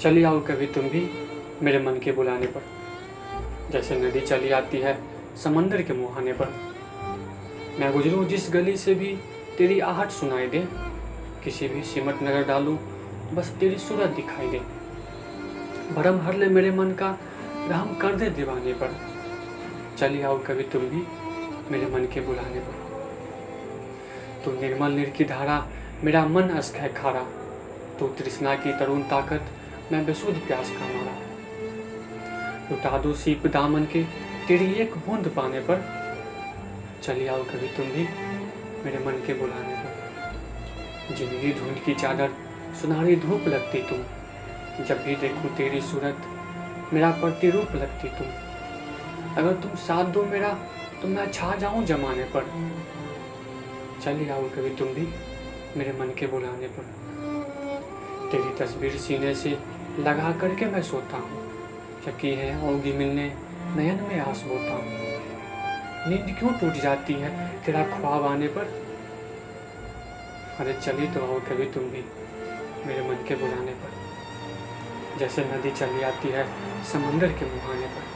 चली आओ कभी तुम भी मेरे मन के बुलाने पर। जैसे नदी चली आती है समंदर के मुहाने पर। मैं गुजरूं जिस गली से भी तेरी आहट सुनाई दे। किसी भी सिमट नजर डालूं बस तेरी सूरत दिखाई दे। भरम हर ले मेरे मन का रहम कर दे दीवाने पर। चली आओ कभी तुम भी मेरे मन के बुलाने पर। तू निर्मल नीर की धारा मेरा मन अश्क है खारा। तू तृष्णा की तरुण ताकत मैं बेसुध प्यास का मारा। लुटा दो सीप दामन के तेरी एक बूंद पाने पर। चली आओ कभी तुम भी मेरे मन के बुलाने पर। जिंदगी धुंध की चादर सुनहरी धूप लगती तुम। जब भी देखूं तेरी सूरत मेरा प्रतिरूप लगती तुम। अगर तुम साथ दो मेरा तो मैं छा जाऊं जमाने पर। चली आओ कभी तुम भी मेरे मन के बुलाने पर। तेरी तस्वीर सीने से लगा करके मैं सोता हूँ। यकी है आओगी मिलने नयन में आस बोता हूँ। नींद क्यों टूट जाती है तेरा ख्वाब आने पर। अरे चली तो आओ कभी तुम भी मेरे मन के बुलाने पर। जैसे नदी चली आती है समंदर के मुहाने पर।